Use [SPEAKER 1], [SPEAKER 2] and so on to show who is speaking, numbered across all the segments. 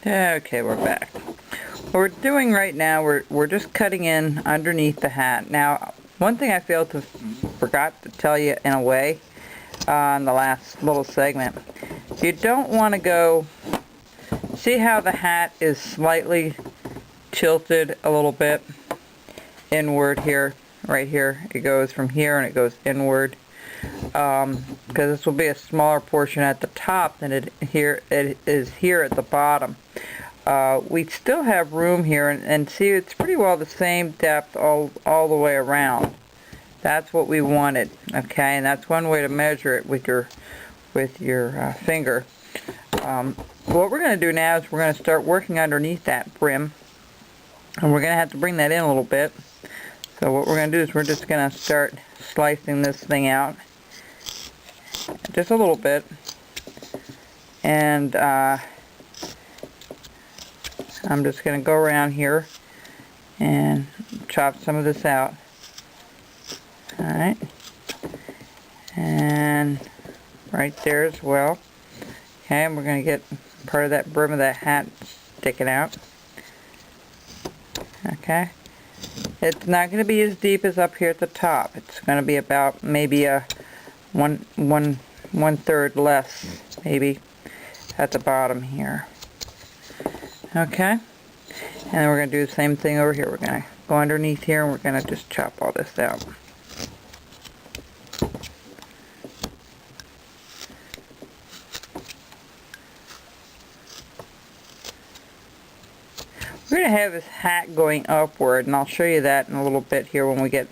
[SPEAKER 1] Okay, we're back. What we're doing right now, we're just cutting in underneath the hat. Now, one thing I forgot to tell you in a way in the last little segment, you don't want to go. See how the hat is slightly tilted a little bit inward here, right here. It goes from here and it goes inward. Because this will be a smaller portion at the top than it is here at the bottom. We still have room here, and see, it's pretty well the same depth all the way around. That's what we wanted, okay? And that's one way to measure it with your finger. What we're going to do now is we're going to start working underneath that brim, and we're going to have to bring that in a little bit. So what we're going to do is we're just going to start slicing this thing out just a little bit, and I'm just going to go around here and chop some of this out. Alright, and right there as well. Okay, and we're going to get part of that brim of that hat sticking out. Okay, it's not going to be as deep as up here at the top. It's going to be about maybe a one third less, maybe, at the bottom here. Okay, and then we're going to do the same thing over here. We're going to go underneath here and we're going to just chop all this out. We're going to have this hat going upward, and I'll show you that in a little bit here when we get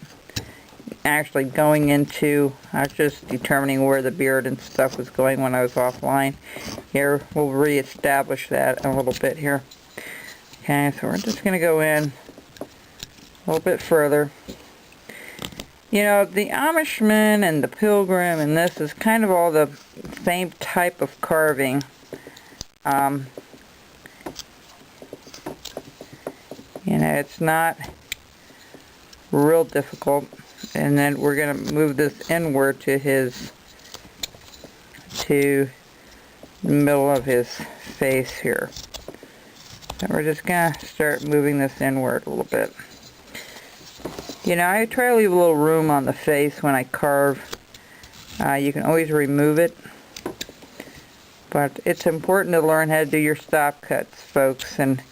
[SPEAKER 1] actually going into, I was just determining where the beard and stuff was going when I was offline. Here, we'll reestablish that in a little bit here. Okay, so we're just going to go in a little bit further. You know, the Amishman and the Pilgrim and this is kind of all the same type of carving. You know, it's not real difficult. And then we're going to move this inward to the middle of his face here. And we're just going to start moving this inward a little bit. You know, I try to leave a little room on the face when I carve. You can always remove it. But it's important to learn how to do your stop cuts, folks, and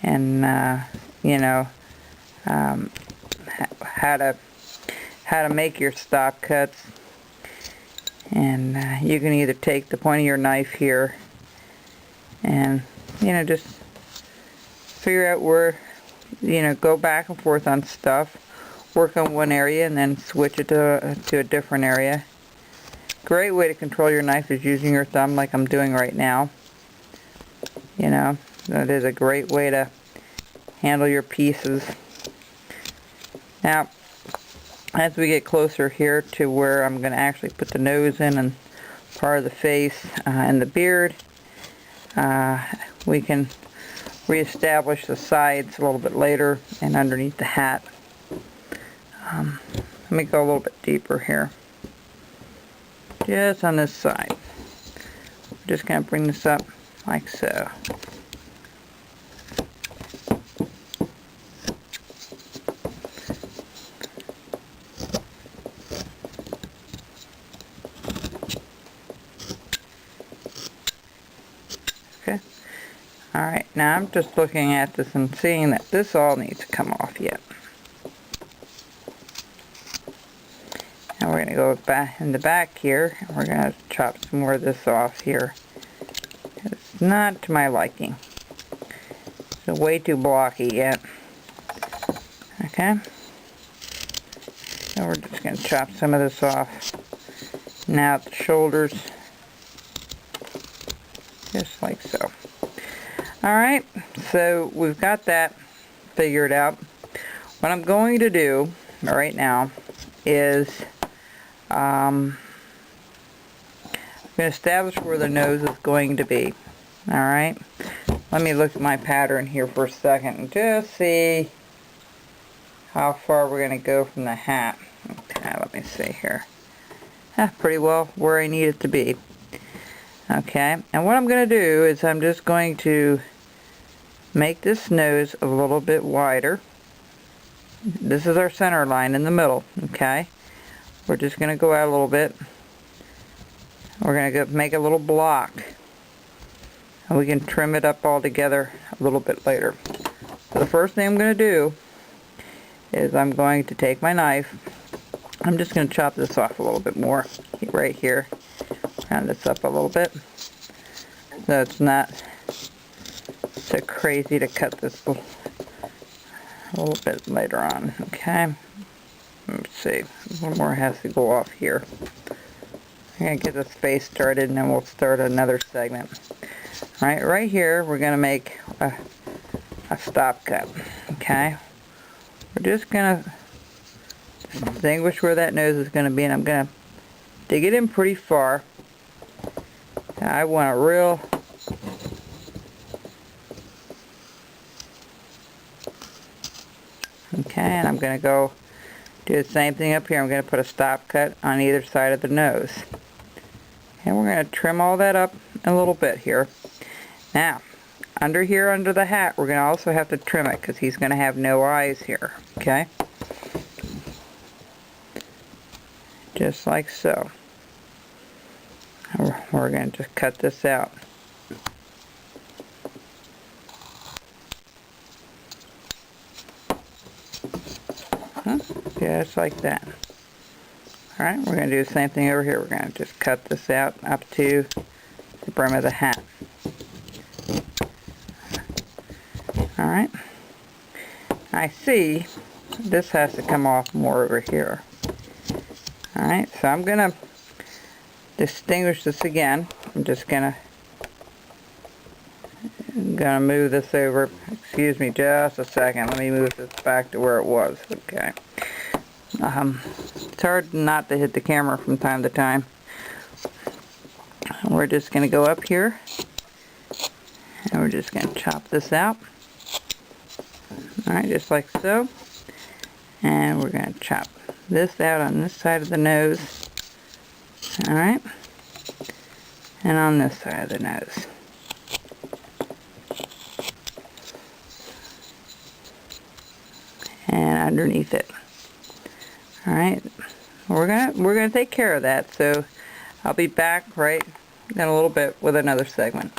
[SPEAKER 1] you know, how to make your stop cuts. And you can either take the point of your knife here and, you know, just figure out where, you know, go back and forth on stuff, work on one area and then switch it to a different area. Great way to control your knife is using your thumb like I'm doing right now. You know, that is a great way to handle your pieces. Now, as we get closer here to where I'm going to actually put the nose in and part of the face and the beard, we can reestablish the sides a little bit later and underneath the hat. Let me go a little bit deeper here. Just on this side. I'm just going to bring this up like so. Okay. Alright, now I'm just looking at this and seeing that this all needs to come off yet. Now we're going to go back in the back here, and we're going to chop some more of this off here. It's not to my liking. It's way too blocky yet. Okay. So we're just going to chop some of this off. Now the shoulders, just like so. Alright, so we've got that figured out. What I'm going to do right now is I'm going to establish where the nose is going to be. Alright, let me look at my pattern here for a second and just see how far we're going to go from the hat. Okay, let me see here. Pretty well where I need it to be. Okay, and what I'm going to do is I'm just going to make this nose a little bit wider. This is our center line in the middle, okay? We're just going to go out a little bit. We're going to make a little block. And we can trim it up all together a little bit later. So the first thing I'm going to do is I'm going to take my knife. I'm just going to chop this off a little bit more right here. Round this up a little bit so it's not so crazy to cut this a little bit later on. Okay, let's see, one more has to go off here. I'm going to get the space started and then we'll start another segment. Alright, right here we're going to make a stop cut. Okay, we're just going to distinguish where that nose is going to be, and I'm going to dig it in pretty far. I want a real and I'm going to go do the same thing up here. I'm going to put a stop cut on either side of the nose. And we're going to trim all that up a little bit here. Now, under here, under the hat, we're going to also have to trim it because he's going to have no eyes here. Okay? Just like so. We're going to just cut this out. Just like that. Alright, we're going to do the same thing over here. We're going to just cut this out up to the brim of the hat. Alright. I see this has to come off more over here. Alright, so I'm going to distinguish this again. I'm just going to move this over. Excuse me just a second. Let me move this back to where it was. Okay. It's hard not to hit the camera from time to time. We're just going to go up here and we're just going to chop this out. Alright, just like so. And we're going to chop this out on this side of the nose. Alright. And on this side of the nose. And underneath it. Alright. We're gonna take care of that, so I'll be back right in a little bit with another segment.